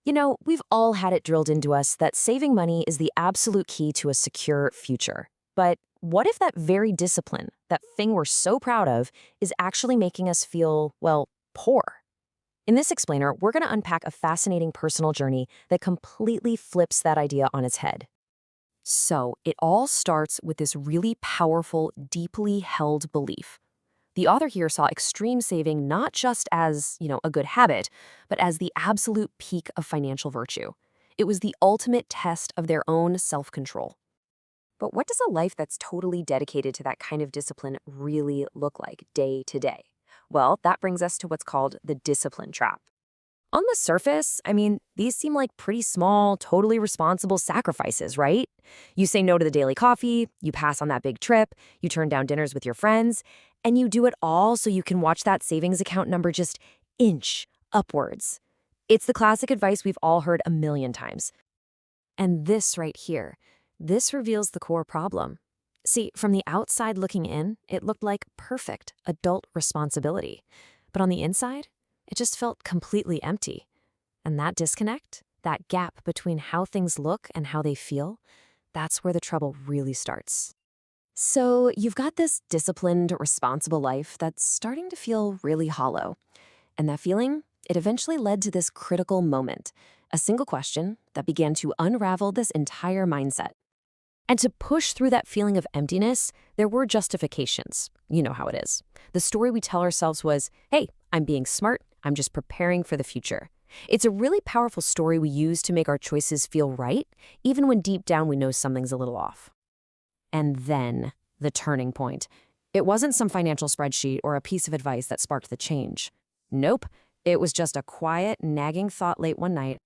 We've all had it drilled into us that saving money is the absolute key to a secure future. But what if that very discipline, that thing we're so proud of, is actually making us feel, well, poor? In this explainer, we're going to unpack a fascinating personal journey that completely flips that idea on its head. So, it all starts with this really powerful, deeply held belief. The author here saw extreme saving not just as, a good habit, but as the absolute peak of financial virtue. It was the ultimate test of their own self-control. But what does a life that's totally dedicated to that kind of discipline really look like day to day? Well, that brings us to what's called the discipline trap. On the surface, these seem like pretty small, totally responsible sacrifices, right? You say no to the daily coffee, you pass on that big trip, you turn down dinners with your friends, and you do it all so you can watch that savings account number just inch upwards. It's the classic advice we've all heard a million times. And this right here, this reveals the core problem. See, from the outside looking in, it looked like perfect adult responsibility. But on the inside, it just felt completely empty. And that disconnect, that gap between how things look and how they feel, that's where the trouble really starts. So you've got this disciplined, responsible life that's starting to feel really hollow. And that feeling, it eventually led to this critical moment, a single question that began to unravel this entire mindset. And to push through that feeling of emptiness, there were justifications. You know how it is. The story we tell ourselves was, hey, I'm being smart, I'm just preparing for the future. It's a really powerful story we use to make our choices feel right, even when deep down we know something's a little off. And then, the turning point. It wasn't some financial spreadsheet or a piece of advice that sparked the change. Nope, it was just a quiet, nagging thought late one night.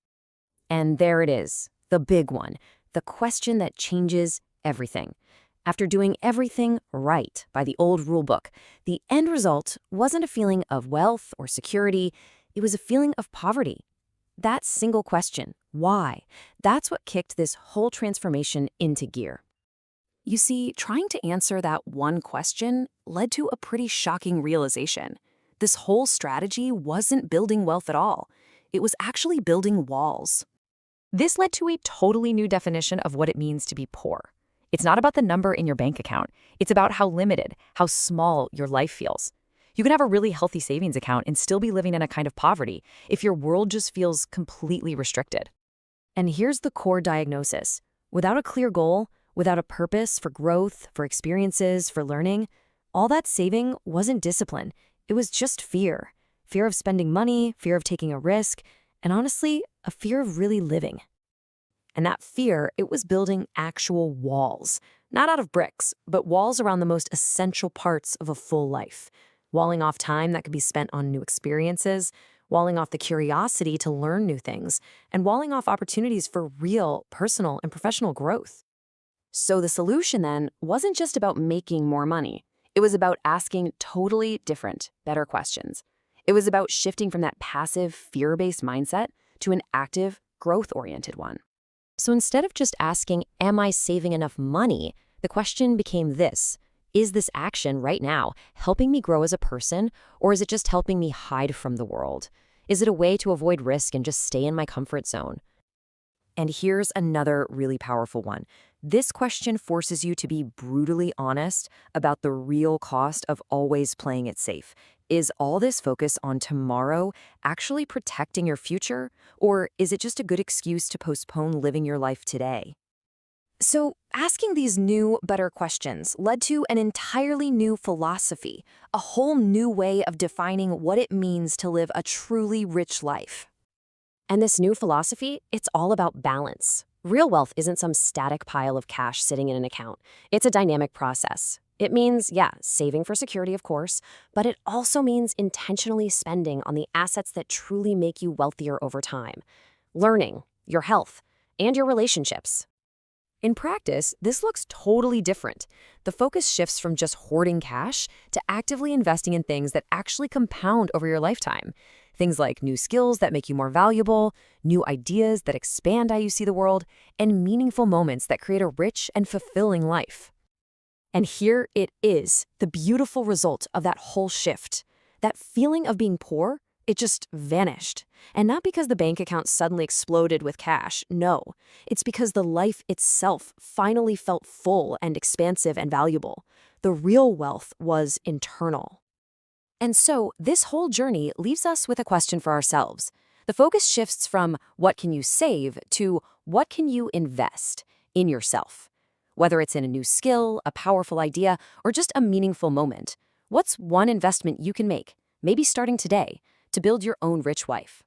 And there it is, the big one, the question that changes everything. After doing everything right by the old rulebook, the end result wasn't a feeling of wealth or security, it was a feeling of poverty. That single question, why, that's what kicked this whole transformation into gear. You see, trying to answer that one question led to a pretty shocking realization. This whole strategy wasn't building wealth at all. It was actually building walls. This led to a totally new definition of what it means to be poor. It's not about the number in your bank account. It's about how limited, how small your life feels. You can have a really healthy savings account and still be living in a kind of poverty if your world just feels completely restricted. And here's the core diagnosis. Without a clear goal, without a purpose for growth, for experiences, for learning, all that saving wasn't discipline. It was just fear. Fear of spending money, fear of taking a risk, and honestly, a fear of really living. And that fear, it was building actual walls. Not out of bricks, but walls around the most essential parts of a full life. Walling off time that could be spent on new experiences, walling off the curiosity to learn new things, and walling off opportunities for real personal and professional growth. So the solution then wasn't just about making more money. It was about asking totally different, better questions. It was about shifting from that passive, fear-based mindset to an active, growth-oriented one. So instead of just asking, am I saving enough money? The question became this: is this action right now helping me grow as a person, or is it just helping me hide from the world? Is it a way to avoid risk and just stay in my comfort zone? And here's another really powerful one. This question forces you to be brutally honest about the real cost of always playing it safe. Is all this focus on tomorrow actually protecting your future, or is it just a good excuse to postpone living your life today? So, asking these new, better questions led to an entirely new philosophy, a whole new way of defining what it means to live a truly rich life. And this new philosophy, it's all about balance. Real wealth isn't some static pile of cash sitting in an account. It's a dynamic process. It means, saving for security, of course, but it also means intentionally spending on the assets that truly make you wealthier over time. Learning, your health, and your relationships. In practice, this looks totally different. The focus shifts from just hoarding cash to actively investing in things that actually compound over your lifetime. Things like new skills that make you more valuable, new ideas that expand how you see the world, and meaningful moments that create a rich and fulfilling life. And here it is, the beautiful result of that whole shift. That feeling of being poor, it just vanished. And not because the bank account suddenly exploded with cash. No, it's because the life itself finally felt full and expansive and valuable. The real wealth was internal. And so, this whole journey leaves us with a question for ourselves. The focus shifts from what can you save to what can you invest in yourself? Whether it's in a new skill, a powerful idea, or just a meaningful moment, what's one investment you can make, maybe starting today, to build your own rich life?